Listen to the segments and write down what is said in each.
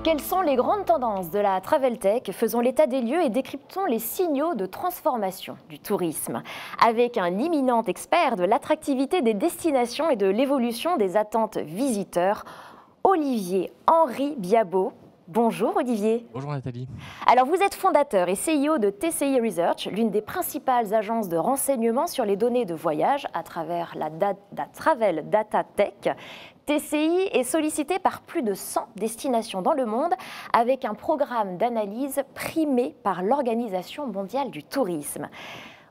Quelles sont les grandes tendances de la Travel Tech? Faisons l'état des lieux et décryptons les signaux de transformation du tourisme. Avec un éminent expert de l'attractivité des destinations et de l'évolution des attentes visiteurs, Olivier Henri Biabeau. Bonjour Olivier. Bonjour Nathalie. Alors vous êtes fondateur et CEO de TCI Research, l'une des principales agences de renseignement sur les données de voyage à travers la Travel Data Tech. TCI est sollicité par plus de 100 destinations dans le monde avec un programme d'analyse primé par l'Organisation mondiale du tourisme.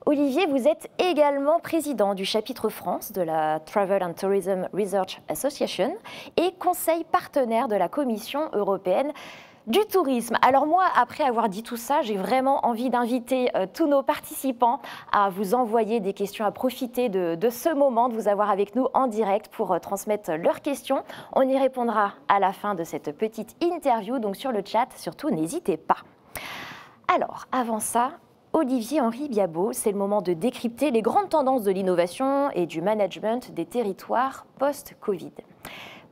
Olivier, vous êtes également président du chapitre France de la Travel and Tourism Research Association et conseil partenaire de la Commission européenne du tourisme. Alors moi, après avoir dit tout ça, j'ai vraiment envie d'inviter tous nos participants à vous envoyer des questions, à profiter de ce moment, de vous avoir avec nous en direct pour transmettre leurs questions. On y répondra à la fin de cette petite interview, donc sur le chat, surtout n'hésitez pas. Alors, avant ça, Olivier Henri Biabeau, c'est le moment de décrypter les grandes tendances de l'innovation et du management des territoires post-Covid.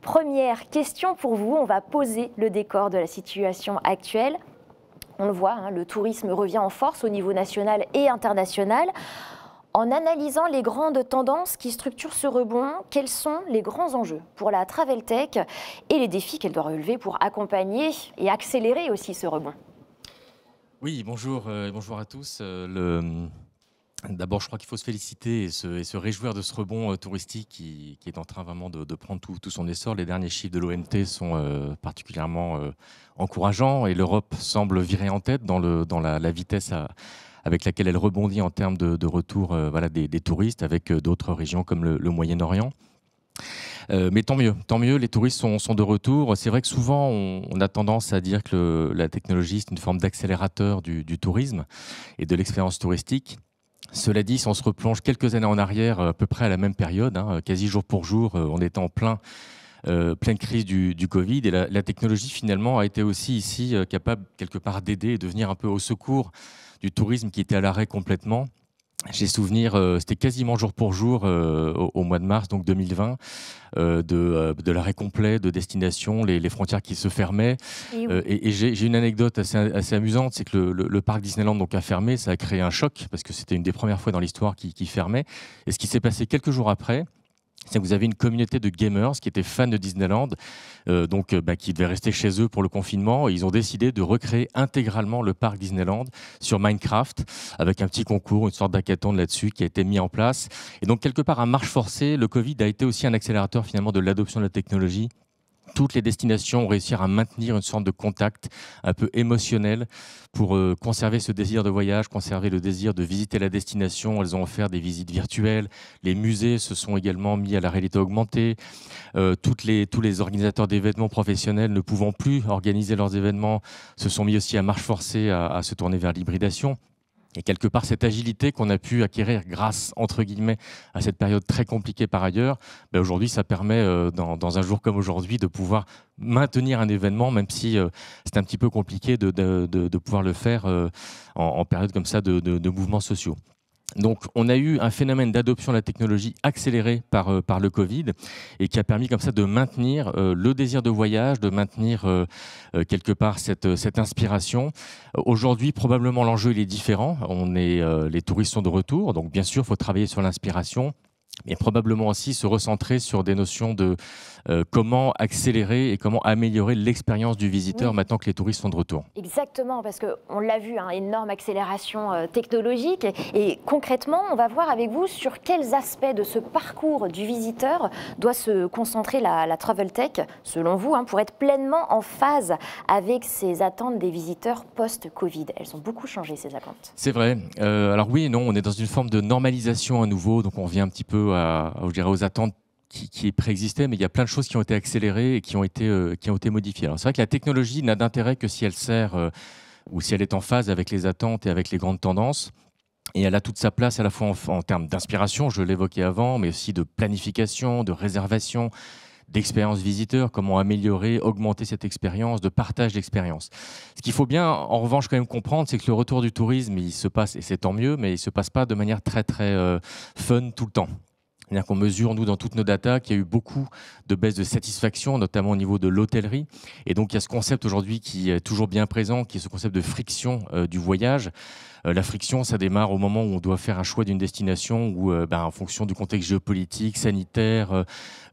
Première question pour vous, on va poser le décor de la situation actuelle. On le voit, le tourisme revient en force au niveau national et international. En analysant les grandes tendances qui structurent ce rebond, quels sont les grands enjeux pour la Travel Tech et les défis qu'elle doit relever pour accompagner et accélérer aussi ce rebond? Oui, bonjour, bonjour à tous. D'abord, je crois qu'il faut se féliciter et se réjouir de ce rebond touristique qui est en train vraiment de prendre tout son essor. Les derniers chiffres de l'OMT sont particulièrement encourageants et l'Europe semble virer en tête dans la vitesse avec laquelle elle rebondit en termes de retour des touristes avec d'autres régions comme le Moyen-Orient. Mais tant mieux, les touristes sont de retour. C'est vrai que souvent, on a tendance à dire que la technologie, c'est une forme d'accélérateur du tourisme et de l'expérience touristique. Cela dit, si on se replonge quelques années en arrière, à peu près à la même période, quasi jour pour jour, on était en pleine crise du Covid. Et la technologie, finalement, a été aussi ici capable, quelque part, d'aider et de venir un peu au secours du tourisme qui était à l'arrêt complètement. J'ai souvenir, c'était quasiment jour pour jour au mois de mars, donc 2020, de l'arrêt complet de destination, les frontières qui se fermaient. Et j'ai une anecdote assez amusante, c'est que le parc Disneyland donc, a fermé, ça a créé un choc, parce que c'était une des premières fois dans l'histoire qui fermait. Et ce qui s'est passé quelques jours après, c'est que vous avez une communauté de gamers qui étaient fans de Disneyland, qui devaient rester chez eux pour le confinement. Et ils ont décidé de recréer intégralement le parc Disneyland sur Minecraft, avec un petit concours, une sorte d'hackathon là-dessus qui a été mis en place. Et donc, quelque part, à marche forcée, le Covid a été aussi un accélérateur finalement de l'adoption de la technologie. Toutes les destinations ont réussi à maintenir une sorte de contact un peu émotionnel pour conserver ce désir de voyage, conserver le désir de visiter la destination. Elles ont offert des visites virtuelles. Les musées se sont également mis à la réalité augmentée. Tous les organisateurs d'événements professionnels ne pouvant plus organiser leurs événements se sont mis aussi à marche forcée à se tourner vers l'hybridation. Et quelque part, cette agilité qu'on a pu acquérir grâce, entre guillemets, à cette période très compliquée par ailleurs, aujourd'hui, ça permet, dans un jour comme aujourd'hui, de pouvoir maintenir un événement, même si c'est un petit peu compliqué de pouvoir le faire en période comme ça de mouvements sociaux. Donc, on a eu un phénomène d'adoption de la technologie accéléré par le Covid et qui a permis comme ça de maintenir le désir de voyage, de maintenir quelque part cette inspiration. Aujourd'hui, probablement, l'enjeu il est différent. Les touristes sont de retour, donc bien sûr, il faut travailler sur l'inspiration. Et probablement aussi se recentrer sur des notions de comment accélérer et comment améliorer l'expérience du visiteur maintenant que les touristes sont de retour. Exactement, parce qu'on l'a vu, énorme accélération technologique. Et concrètement, on va voir avec vous sur quels aspects de ce parcours du visiteur doit se concentrer la Travel Tech, selon vous, pour être pleinement en phase avec ces attentes des visiteurs post-Covid. Elles ont beaucoup changé, ces attentes. C'est vrai. Alors oui et non, on est dans une forme de normalisation à nouveau, donc on revient un petit peu aux attentes qui préexistaient, mais il y a plein de choses qui ont été accélérées et qui ont été modifiées. Alors c'est vrai que la technologie n'a d'intérêt que si elle sert ou si elle est en phase avec les attentes et avec les grandes tendances. Et elle a toute sa place à la fois en termes d'inspiration, je l'évoquais avant, mais aussi de planification, de réservation, d'expérience visiteur, comment améliorer, augmenter cette expérience, de partage d'expérience. Ce qu'il faut bien, en revanche, quand même comprendre, c'est que le retour du tourisme, il se passe, et c'est tant mieux, mais il ne se passe pas de manière très, très fun tout le temps. C'est-à-dire qu'on mesure, nous, dans toutes nos datas, qu'il y a eu beaucoup de baisse de satisfaction, notamment au niveau de l'hôtellerie. Et donc, il y a ce concept aujourd'hui qui est toujours bien présent, qui est ce concept de friction du voyage. La friction, ça démarre au moment où on doit faire un choix d'une destination, où, en fonction du contexte géopolitique, sanitaire,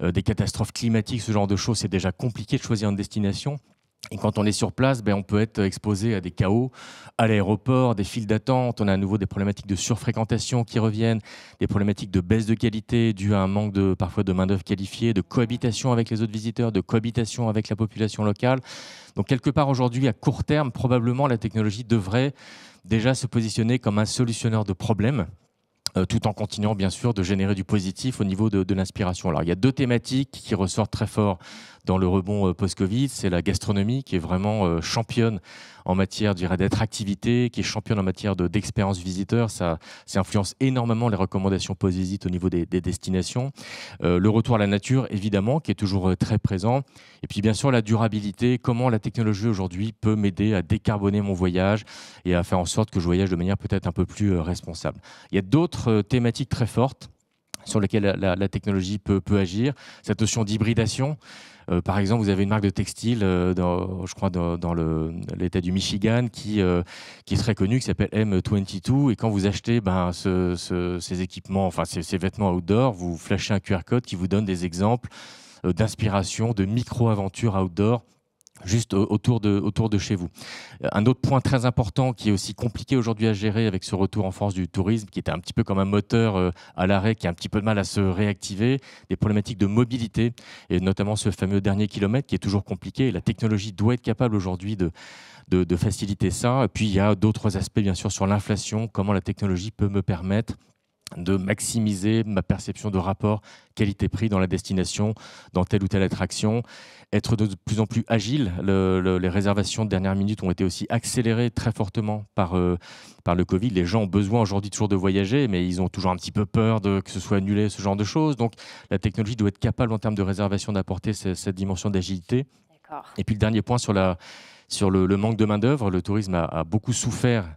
des catastrophes climatiques, ce genre de choses, c'est déjà compliqué de choisir une destination. Et quand on est sur place, on peut être exposé à des chaos à l'aéroport, des files d'attente. On a à nouveau des problématiques de surfréquentation qui reviennent, des problématiques de baisse de qualité dues à un manque parfois de main-d'œuvre qualifiée, de cohabitation avec les autres visiteurs, de cohabitation avec la population locale. Donc, quelque part aujourd'hui, à court terme, probablement la technologie devrait déjà se positionner comme un solutionneur de problèmes. Tout en continuant bien sûr de générer du positif au niveau de l'inspiration. Alors il y a deux thématiques qui ressortent très fort dans le rebond post-Covid. C'est la gastronomie qui est vraiment championne en matière d'attractivité, qui est championne en matière d'expérience visiteur. Ça influence énormément les recommandations post-visite au niveau des destinations. Le retour à la nature, évidemment, qui est toujours très présent. Et puis bien sûr la durabilité, comment la technologie aujourd'hui peut m'aider à décarboner mon voyage et à faire en sorte que je voyage de manière peut-être un peu plus responsable. Il y a d'autres thématiques très fortes sur lesquelles la technologie peut agir. Cette notion d'hybridation. Par exemple, vous avez une marque de textile, je crois dans l'État du Michigan, qui est très connue, qui s'appelle M22. Et quand vous achetez ces équipements, enfin ces vêtements outdoor, vous flashez un QR code qui vous donne des exemples d'inspiration, de micro-aventures outdoor, juste autour de chez vous. Un autre point très important qui est aussi compliqué aujourd'hui à gérer avec ce retour en force du tourisme, qui était un petit peu comme un moteur à l'arrêt, qui a un petit peu de mal à se réactiver, des problématiques de mobilité, et notamment ce fameux dernier kilomètre qui est toujours compliqué. Et la technologie doit être capable aujourd'hui de faciliter ça. Et puis il y a d'autres aspects bien sûr sur l'inflation, comment la technologie peut me permettre de maximiser ma perception de rapport qualité-prix dans la destination, dans telle ou telle attraction, être de plus en plus agile. Les réservations de dernière minute ont été aussi accélérées très fortement par le Covid. Les gens ont besoin aujourd'hui toujours de voyager, mais ils ont toujours un petit peu peur que ce soit annulé, ce genre de choses. Donc la technologie doit être capable en termes de réservation d'apporter cette dimension d'agilité. Et puis le dernier point sur le manque de main-d'œuvre, le tourisme a beaucoup souffert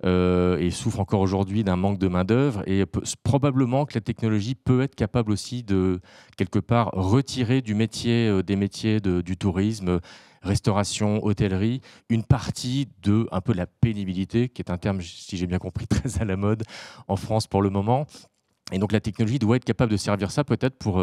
et souffre encore aujourd'hui d'un manque de main-d'œuvre. Et probablement que la technologie peut être capable aussi de, quelque part, retirer des métiers du tourisme, restauration, hôtellerie, une partie de un peu la pénibilité, qui est un terme, si j'ai bien compris, très à la mode en France pour le moment. Et donc la technologie doit être capable de servir ça peut-être pour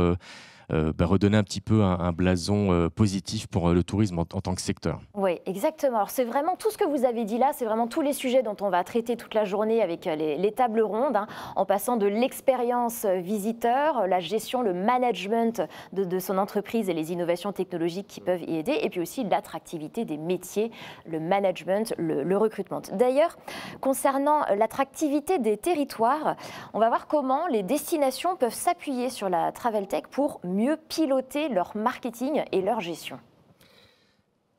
redonner un petit peu un blason positif pour le tourisme en tant que secteur. Oui, exactement. Alors c'est vraiment tout ce que vous avez dit là, c'est vraiment tous les sujets dont on va traiter toute la journée avec les tables rondes, en passant de l'expérience visiteur, la gestion, le management de son entreprise et les innovations technologiques qui peuvent y aider, et puis aussi l'attractivité des métiers, le management, le recrutement. D'ailleurs, concernant l'attractivité des territoires, on va voir comment les destinations peuvent s'appuyer sur la Travel Tech pour mieux piloter leur marketing et leur gestion.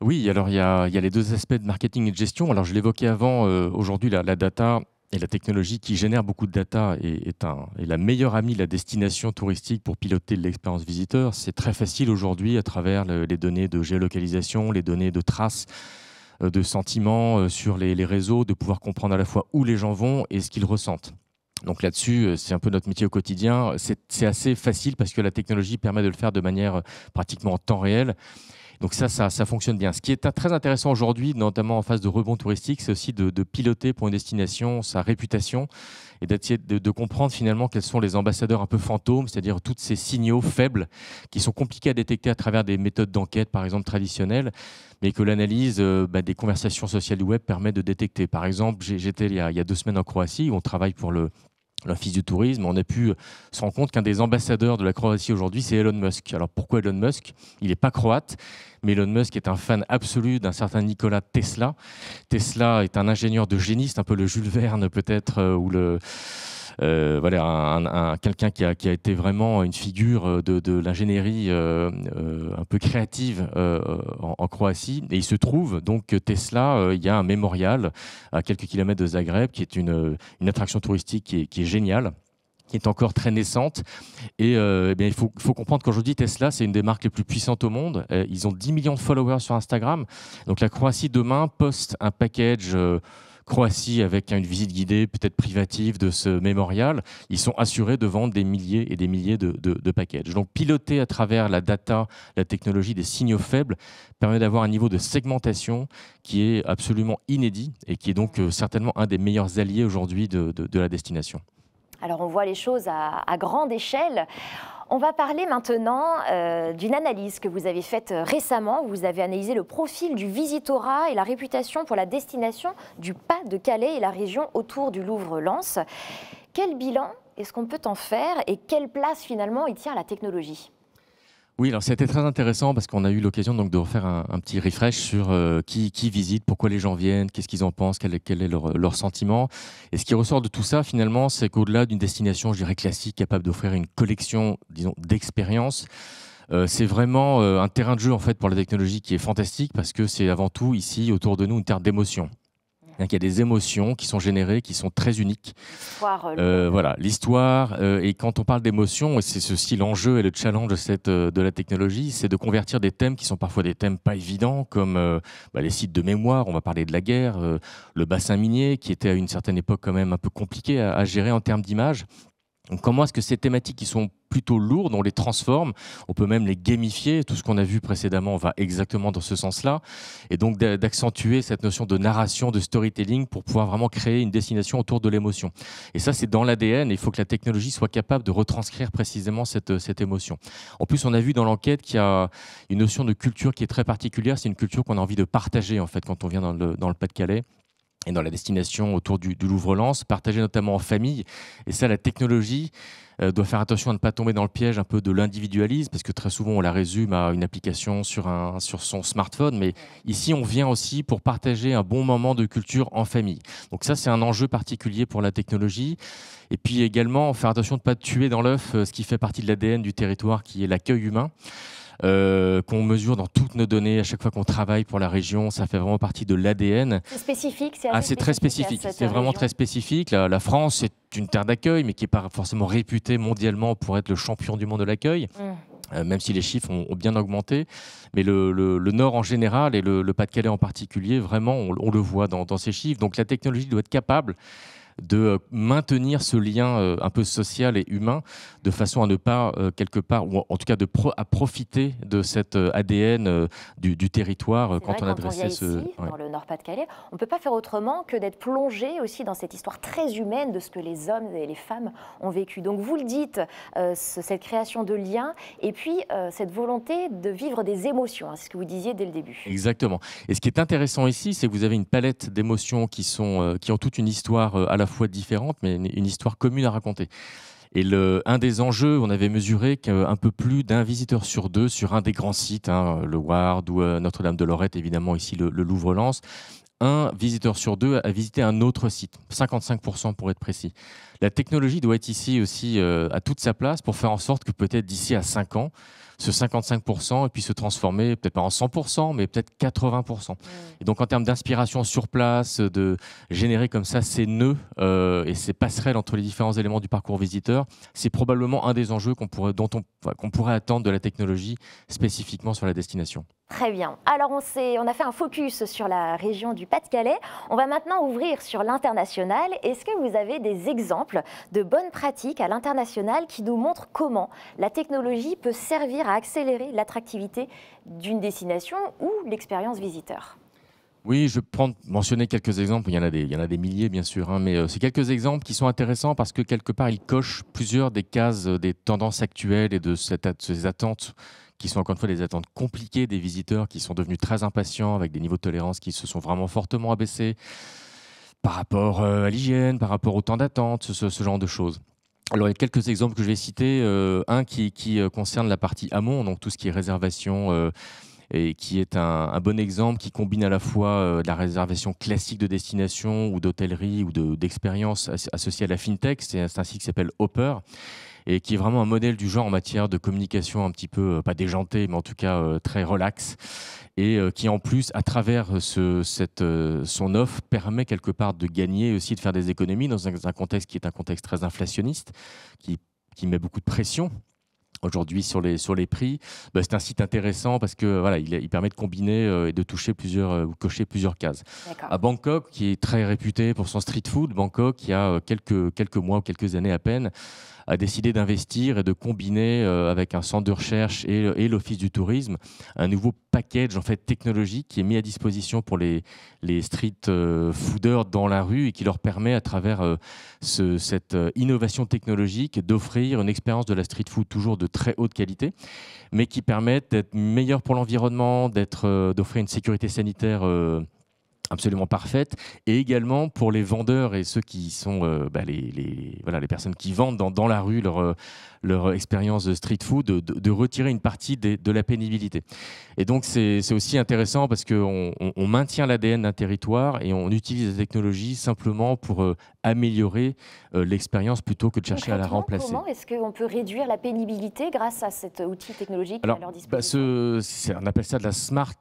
Oui, alors il y a les deux aspects de marketing et de gestion. Alors je l'évoquais avant, aujourd'hui la data et la technologie qui génère beaucoup de data est la meilleure amie de la destination touristique pour piloter l'expérience visiteur. C'est très facile aujourd'hui à travers les données de géolocalisation, les données de traces, de sentiments sur les réseaux, de pouvoir comprendre à la fois où les gens vont et ce qu'ils ressentent. Donc là-dessus, c'est un peu notre métier au quotidien. C'est assez facile parce que la technologie permet de le faire de manière pratiquement en temps réel. Donc ça fonctionne bien. Ce qui est très intéressant aujourd'hui, notamment en phase de rebond touristique, c'est aussi de piloter pour une destination sa réputation et d'essayer de comprendre finalement quels sont les ambassadeurs un peu fantômes, c'est-à-dire tous ces signaux faibles qui sont compliqués à détecter à travers des méthodes d'enquête, par exemple traditionnelles, mais que l'analyse des conversations sociales du web permet de détecter. Par exemple, j'étais il y a 2 semaines en Croatie où on travaille pour l'Office du tourisme. On a pu se rendre compte qu'un des ambassadeurs de la Croatie aujourd'hui, c'est Elon Musk. Alors pourquoi Elon Musk? Il n'est pas croate, mais Elon Musk est un fan absolu d'un certain Nikola Tesla. Tesla est un ingénieur de génie, c'est un peu le Jules Verne peut-être, ou quelqu'un qui a été vraiment une figure de l'ingénierie un peu créative en Croatie. Et il se trouve donc que Tesla, il y a un mémorial à quelques kilomètres de Zagreb qui est une attraction touristique qui est géniale, qui est encore très naissante. Et il faut comprendre qu'aujourd'hui, Tesla, c'est une des marques les plus puissantes au monde. Ils ont 10 millions de followers sur Instagram. Donc la Croatie, demain, poste un package Croatie avec une visite guidée, peut-être privative de ce mémorial, ils sont assurés de vendre des milliers et des milliers de packages. Donc piloter à travers la data, la technologie des signaux faibles permet d'avoir un niveau de segmentation qui est absolument inédit et qui est donc certainement un des meilleurs alliés aujourd'hui de la destination. Alors on voit les choses à grande échelle. On va parler maintenant d'une analyse que vous avez faite récemment. Vous avez analysé le profil du visitorat et la réputation pour la destination du Pas-de-Calais et la région autour du Louvre-Lens. Quel bilan est-ce qu'on peut en faire et quelle place finalement y tient la technologie ? Oui, alors c'était très intéressant parce qu'on a eu l'occasion donc de refaire un petit refresh sur qui visite, pourquoi les gens viennent, qu'est-ce qu'ils en pensent, quel est leur sentiment. Et ce qui ressort de tout ça, finalement, c'est qu'au-delà d'une destination, je dirais classique, capable d'offrir une collection, disons, d'expériences, c'est vraiment un terrain de jeu en fait pour la technologie qui est fantastique parce que c'est avant tout ici autour de nous une terre d'émotion. Il y a des émotions qui sont générées, qui sont très uniques. Voilà, l'histoire. Et quand on parle d'émotions, et c'est ceci l'enjeu et le challenge de la technologie, c'est de convertir des thèmes qui sont parfois des thèmes pas évidents, comme les sites de mémoire. On va parler de la guerre, le bassin minier, qui était à une certaine époque quand même un peu compliqué à gérer en termes d'image. Donc, comment est-ce que ces thématiques qui sont plutôt lourdes, on les transforme, on peut même les gamifier, tout ce qu'on a vu précédemment va exactement dans ce sens-là, et donc d'accentuer cette notion de narration, de storytelling pour pouvoir vraiment créer une destination autour de l'émotion. Et ça, c'est dans l'ADN, et il faut que la technologie soit capable de retranscrire précisément cette émotion. En plus, on a vu dans l'enquête qu'il y a une notion de culture qui est très particulière, c'est une culture qu'on a envie de partager en fait quand on vient dans le Pas-de-Calais. Et dans la destination autour du Louvre-Lens, partagée notamment en famille. Et ça, la technologie doit faire attention à ne pas tomber dans le piège un peu de l'individualisme, parce que très souvent, on la résume à une application sur son smartphone. Mais ici, on vient aussi pour partager un bon moment de culture en famille. Donc ça, c'est un enjeu particulier pour la technologie. Et puis également, faire attention de ne pas tuer dans l'œuf ce qui fait partie de l'ADN du territoire, qui est l'accueil humain. Qu'on mesure dans toutes nos données à chaque fois qu'on travaille pour la région, ça fait vraiment partie de l'ADN. C'est spécifique, c'est très spécifique. C'est vraiment très spécifique. La France est une terre d'accueil, mais qui n'est pas forcément réputée mondialement pour être le champion du monde de l'accueil. Même si les chiffres ont bien augmenté. Mais le Nord en général et le Pas-de-Calais en particulier, vraiment, on le voit dans ces chiffres. Donc la technologie doit être capable de maintenir ce lien un peu social et humain de façon à ne pas, quelque part, ou en tout cas à profiter de cet ADN du territoire quand on adressait dans le Nord-Pas-de-Calais, on ne peut pas faire autrement que d'être plongé aussi dans cette histoire très humaine de ce que les hommes et les femmes ont vécu. Donc vous le dites, cette création de liens et puis cette volonté de vivre des émotions, c'est ce que vous disiez dès le début. Exactement. Et ce qui est intéressant ici, c'est que vous avez une palette d'émotions qui ont toute une histoire à la fois différente, mais une histoire commune à raconter. Et un des enjeux, on avait mesuré qu'un peu plus d'un visiteur sur deux sur un des grands sites, le Ward ou Notre-Dame-de-Lorette, évidemment ici le Louvre-Lens, un visiteur sur deux a visité un autre site, 55% pour être précis. La technologie doit être ici aussi à toute sa place pour faire en sorte que peut-être d'ici à 5 ans, ce 55% puisse se transformer, peut-être pas en 100%, mais peut-être 80%. Et donc en termes d'inspiration sur place, de générer comme ça ces nœuds et ces passerelles entre les différents éléments du parcours visiteur, c'est probablement un des enjeux qu'on pourrait attendre de la technologie spécifiquement sur la destination. Très bien. Alors on a fait un focus sur la région du Pas-de-Calais. On va maintenant ouvrir sur l'international. Est-ce que vous avez des exemples de bonnes pratiques à l'international qui nous montrent comment la technologie peut servir à accélérer l'attractivité d'une destination ou l'expérience visiteur ? Oui, je vais mentionner quelques exemples. Il y en a des milliers, bien sûr, mais c'est quelques exemples qui sont intéressants parce que quelque part, ils cochent plusieurs des cases des tendances actuelles et de ces attentes qui sont encore une fois des attentes compliquées des visiteurs qui sont devenus très impatients avec des niveaux de tolérance qui se sont vraiment fortement abaissés par rapport à l'hygiène, par rapport au temps d'attente, ce genre de choses. Alors, il y a quelques exemples que je vais citer. Un qui concerne la partie amont, donc tout ce qui est réservation et qui est un bon exemple qui combine à la fois la réservation classique de destination ou d'hôtellerie ou d'expérience associée à la fintech. C'est un site qui s'appelle Hopper et qui est vraiment un modèle du genre en matière de communication un petit peu, pas déjantée, mais en tout cas très relax, et qui en plus, à travers son offre, permet quelque part de gagner aussi, de faire des économies dans un contexte qui est un contexte très inflationniste, qui met beaucoup de pression. aujourd'hui sur les prix. Bah, c'est un site intéressant parce que voilà, il permet de combiner et de toucher ou cocher plusieurs cases. À Bangkok, qui est très réputé pour son street food, Bangkok, il y a quelques mois ou quelques années à peine, a décidé d'investir et de combiner avec un centre de recherche et l'Office du tourisme un nouveau package en fait technologique qui est mis à disposition pour les street fooders dans la rue et qui leur permet à travers cette innovation technologique d'offrir une expérience de la street food toujours de très haute qualité, mais qui permettent d'être meilleur pour l'environnement, d'offrir une sécurité sanitaire absolument parfaite, et également pour les vendeurs et ceux qui sont voilà, les personnes qui vendent dans la rue leur expérience de street food, de retirer une partie de la pénibilité. Et donc c'est aussi intéressant parce qu'on on maintient l'ADN d'un territoire et on utilise la technologie simplement pour améliorer l'expérience plutôt que de chercher à la remplacer. Comment est-ce qu'on peut réduire la pénibilité grâce à cet outil technologique à leur disposition? On appelle ça de la smart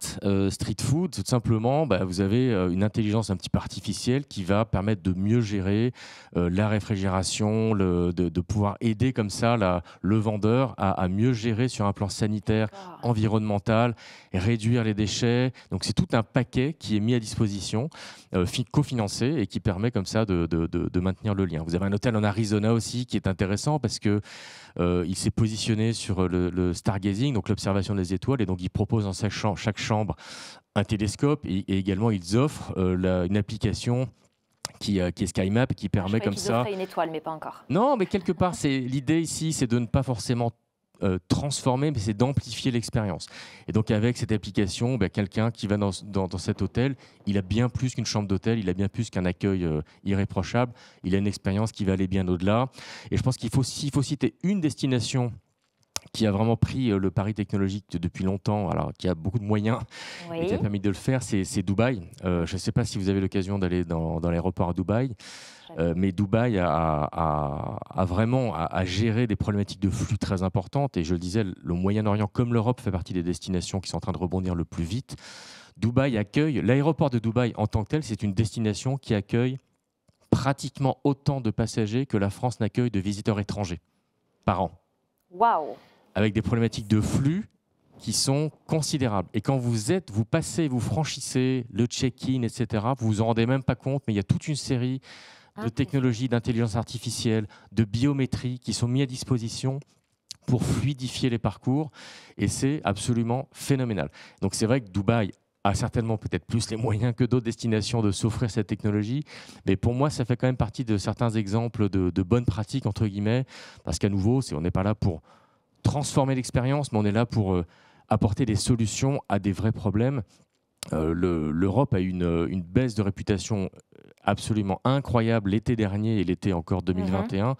street food. Tout simplement, vous avez une intelligence un petit peu artificielle qui va permettre de mieux gérer la réfrigération, de pouvoir aider comme ça le vendeur à mieux gérer sur un plan sanitaire, environnemental, et réduire les déchets. Donc c'est tout un paquet qui est mis à disposition, cofinancé, et qui permet comme ça de maintenir le lien. Vous avez un hôtel en Arizona aussi qui est intéressant parce que il s'est positionné sur le stargazing, donc l'observation des étoiles, et donc il propose dans chaque chambre un télescope, et également ils offrent une application qui est SkyMap, qui permet comme ça. Offraient une étoile, mais pas encore. Non, mais quelque part, l'idée ici, c'est de ne pas forcément transformer, mais c'est d'amplifier l'expérience. Et donc avec cette application, quelqu'un qui va dans cet hôtel, il a bien plus qu'une chambre d'hôtel, il a bien plus qu'un accueil irréprochable, il a une expérience qui va aller bien au-delà. Et je pense s'il faut citer une destination qui a vraiment pris le pari technologique depuis longtemps, alors qui a beaucoup de moyens et qui a permis de le faire, c'est Dubaï. Je ne sais pas si vous avez l'occasion d'aller dans l'aéroport à Dubaï, mais Dubaï a vraiment à gérer des problématiques de flux très importantes. Et je le disais, le Moyen-Orient comme l'Europe fait partie des destinations qui sont en train de rebondir le plus vite. L'aéroport de Dubaï en tant que tel, c'est une destination qui accueille pratiquement autant de passagers que la France n'accueille de visiteurs étrangers par an. Waouh! Avec des problématiques de flux qui sont considérables. Et quand vous franchissez le check-in, etc., vous vous en rendez même pas compte, mais il y a toute une série de technologies d'intelligence artificielle, de biométrie qui sont mises à disposition pour fluidifier les parcours. Et c'est absolument phénoménal. Donc c'est vrai que Dubaï a certainement peut-être plus les moyens que d'autres destinations de s'offrir cette technologie. Mais pour moi, ça fait quand même partie de certains exemples de bonnes pratiques, entre guillemets, parce qu'à nouveau, on n'est pas là pour transformer l'expérience, mais on est là pour apporter des solutions à des vrais problèmes. L'Europe a une baisse de réputation absolument incroyable l'été dernier et l'été encore 2021,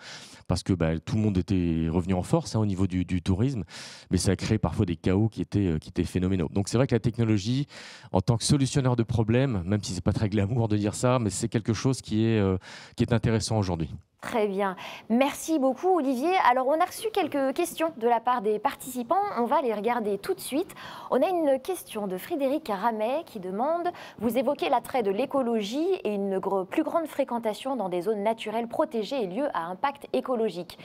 parce que tout le monde était revenu en force au niveau du tourisme, mais ça a créé parfois des chaos qui étaient phénoménaux. Donc c'est vrai que la technologie, en tant que solutionneur de problèmes, même si c'est pas très glamour de dire ça, mais c'est quelque chose qui est intéressant aujourd'hui. Très bien. Merci beaucoup, Olivier. Alors, on a reçu quelques questions de la part des participants. On va les regarder tout de suite. On a une question de Frédéric Ramet qui demande « Vous évoquez l'attrait de l'écologie et une plus grande fréquentation dans des zones naturelles protégées et lieux à impact écologique.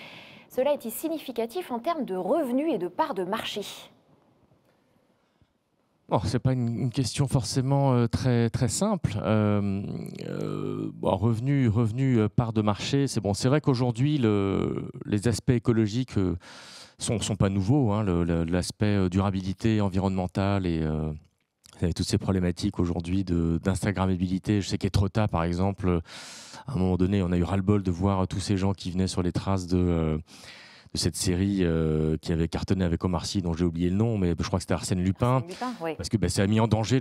Cela est-il significatif en termes de revenus et de parts de marché ?» Bon, ce n'est pas une question forcément très, très simple. Revenu, part de marché, c'est bon. C'est vrai qu'aujourd'hui, les aspects écologiques sont pas nouveaux. L'aspect durabilité environnementale et toutes ces problématiques aujourd'hui d'instagrammabilité. Je sais qu'Etretat, par exemple, à un moment donné, on a eu ras-le-bol de voir tous ces gens qui venaient sur les traces de cette série qui avait cartonné avec Omar Sy, dont j'ai oublié le nom, mais je crois que c'était Arsène Lupin. Oui. Parce que ça a mis en danger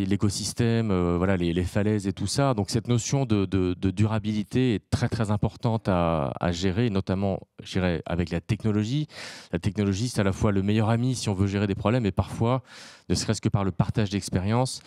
l'écosystème, les falaises et tout ça. Donc cette notion de durabilité est très très importante à gérer, notamment je dirais, avec la technologie. La technologie, c'est à la fois le meilleur ami si on veut gérer des problèmes, et parfois, ne serait-ce que par le partage d'expériences,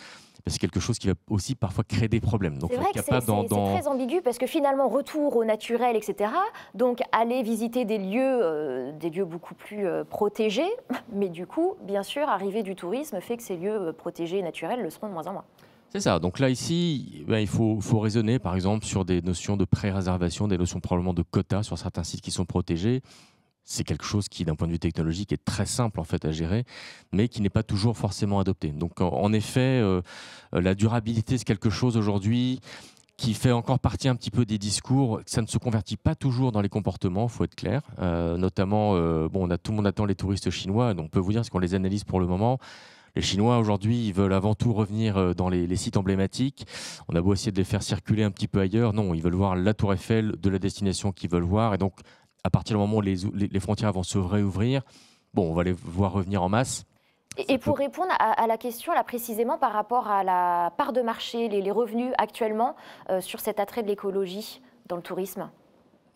c'est quelque chose qui va aussi parfois créer des problèmes. Donc, c'est vrai que c'est très ambigu parce que finalement, retour au naturel, etc. Donc, aller visiter des lieux beaucoup plus protégés. Mais du coup, bien sûr, arriver du tourisme fait que ces lieux protégés et naturels le seront de moins en moins. C'est ça. Donc là, ici, il faut raisonner, par exemple, sur des notions de pré-réservation, des notions probablement de quotas sur certains sites qui sont protégés. c'est quelque chose qui, d'un point de vue technologique, est très simple en fait à gérer, mais qui n'est pas toujours forcément adopté. Donc, en effet, la durabilité, c'est quelque chose aujourd'hui qui fait encore partie un petit peu des discours. Ça ne se convertit pas toujours dans les comportements, il faut être clair. Notamment, tout le monde attend les touristes chinois, donc on peut vous dire, parce qu'on les analyse pour le moment, les Chinois, aujourd'hui, ils veulent avant tout revenir dans les sites emblématiques. On a beau essayer de les faire circuler un petit peu ailleurs. Non, ils veulent voir la Tour Eiffel de la destination qu'ils veulent voir. Et donc, à partir du moment où les frontières vont se réouvrir, bon, on va les voir revenir en masse. Et pour répondre à la question, là, précisément par rapport à la part de marché, les revenus actuellement sur cet attrait de l'écologie dans le tourisme.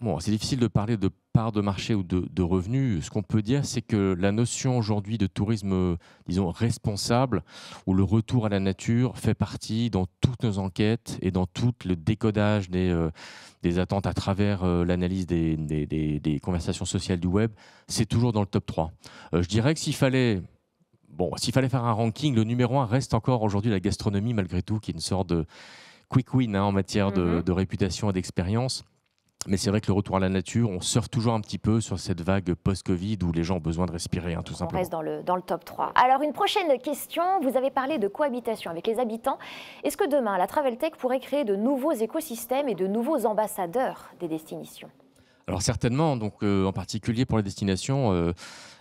Bon, c'est difficile de parler de part de marché ou de revenus. Ce qu'on peut dire, c'est que la notion aujourd'hui de tourisme, disons, responsable, ou le retour à la nature, fait partie dans toutes nos enquêtes et dans tout le décodage des attentes à travers l'analyse des conversations sociales du web. C'est toujours dans le top 3. Je dirais que s'il fallait faire un ranking, le numéro 1 reste encore aujourd'hui la gastronomie, malgré tout, qui est une sorte de quick win en matière de réputation et d'expérience. Mais c'est vrai que le retour à la nature, on surfe toujours un petit peu sur cette vague post-Covid où les gens ont besoin de respirer, tout simplement. On reste dans le top 3. Alors, une prochaine question. Vous avez parlé de cohabitation avec les habitants. Est-ce que demain, la Travel Tech pourrait créer de nouveaux écosystèmes et de nouveaux ambassadeurs des destinations ? Alors certainement, donc, en particulier pour les destinations,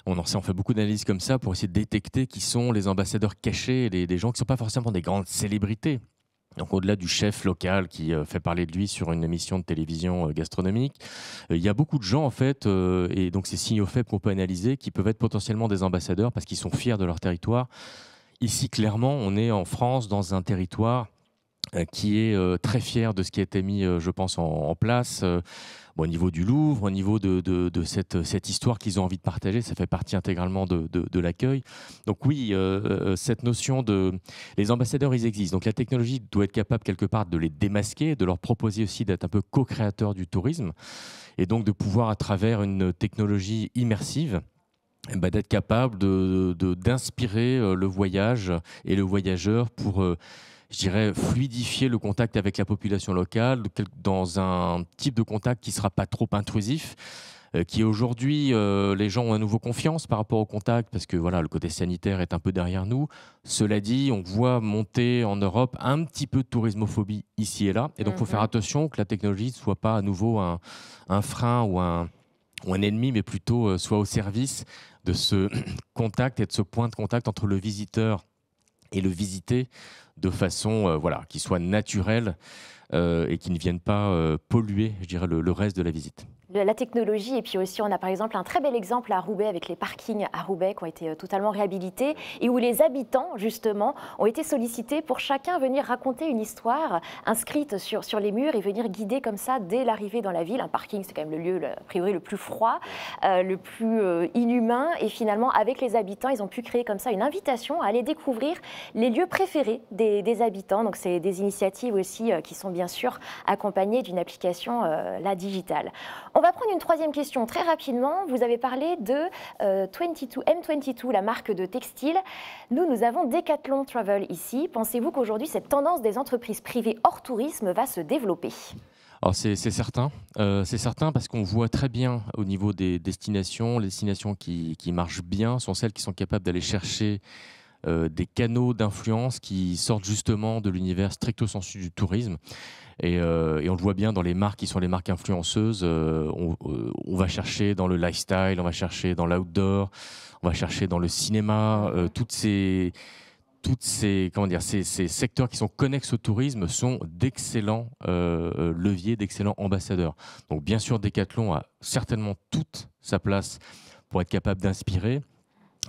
on fait beaucoup d'analyses comme ça pour essayer de détecter qui sont les ambassadeurs cachés, des gens qui ne sont pas forcément des grandes célébrités. Donc au-delà du chef local qui fait parler de lui sur une émission de télévision gastronomique, il y a beaucoup de gens en fait, et donc ces signaux faibles qu'on peut analyser, qui peuvent être potentiellement des ambassadeurs parce qu'ils sont fiers de leur territoire. Ici, clairement, on est en France dans un territoire qui est très fier de ce qui a été mis, je pense, en place. Au niveau du Louvre, au niveau de cette histoire qu'ils ont envie de partager, ça fait partie intégralement de l'accueil. Donc oui, cette notion les ambassadeurs, ils existent. Donc la technologie doit être capable quelque part de les démasquer, de leur proposer aussi d'être un peu co-créateurs du tourisme, et donc de pouvoir, à travers une technologie immersive, d'être capable d'inspirer le voyage et le voyageur pour je dirais, fluidifier le contact avec la population locale dans un type de contact qui ne sera pas trop intrusif, qui aujourd'hui, les gens ont à nouveau confiance par rapport au contact parce que voilà, le côté sanitaire est un peu derrière nous. Cela dit, on voit monter en Europe un petit peu de tourismophobie ici et là. Et donc, il faut faire attention que la technologie ne soit pas à nouveau un frein ou un ennemi, mais plutôt soit au service de ce contact et de ce point de contact entre le visiteur et le visiter de façon qui soit naturelle et qui ne vienne pas polluer, je dirais, le reste de la visite. La technologie, et puis aussi on a par exemple un très bel exemple à Roubaix avec les parkings à Roubaix qui ont été totalement réhabilités et où les habitants justement ont été sollicités pour chacun venir raconter une histoire inscrite sur les murs et venir guider comme ça dès l'arrivée dans la ville. Un parking, c'est quand même le lieu a priori le plus froid, le plus inhumain, et finalement avec les habitants ils ont pu créer comme ça une invitation à aller découvrir les lieux préférés des habitants. Donc c'est des initiatives aussi qui sont bien sûr accompagnées d'une application digitale. On va prendre une troisième question très rapidement. Vous avez parlé de M22, la marque de textile. Nous avons Decathlon Travel ici. Pensez-vous qu'aujourd'hui, cette tendance des entreprises privées hors tourisme va se développer ? Alors c'est certain. C'est certain parce qu'on voit très bien au niveau des destinations, les destinations qui marchent bien sont celles qui sont capables d'aller chercher des canaux d'influence qui sortent justement de l'univers stricto sensu du tourisme. Et on le voit bien dans les marques qui sont les marques influenceuses. On va chercher dans le lifestyle, on va chercher dans l'outdoor, on va chercher dans le cinéma. Toutes ces secteurs qui sont connexes au tourisme sont d'excellents leviers, d'excellents ambassadeurs. Donc bien sûr, Decathlon a certainement toute sa place pour être capable d'inspirer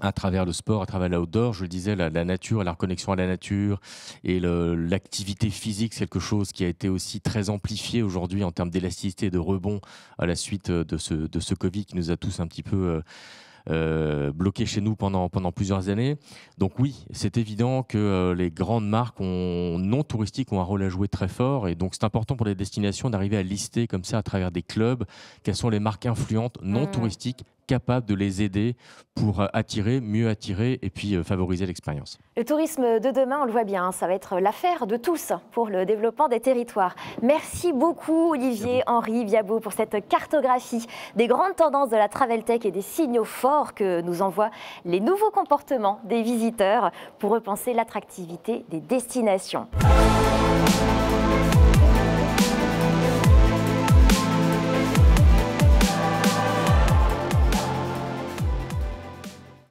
à travers le sport, à travers l'outdoor. Je le disais, la nature, la reconnexion à la nature et l'activité physique, c'est quelque chose qui a été aussi très amplifié aujourd'hui en termes d'élasticité et de rebond à la suite de ce Covid qui nous a tous un petit peu bloqués chez nous pendant plusieurs années. Donc oui, c'est évident que les grandes marques non touristiques ont un rôle à jouer très fort, et donc c'est important pour les destinations d'arriver à lister comme ça à travers des clubs quelles sont les marques influentes non touristiques capables de les aider pour mieux attirer et puis favoriser l'expérience. Le tourisme de demain, on le voit bien, ça va être l'affaire de tous pour le développement des territoires. Merci beaucoup Olivier Henri Viabou pour cette cartographie des grandes tendances de la Travel Tech et des signaux forts que nous envoient les nouveaux comportements des visiteurs pour repenser l'attractivité des destinations.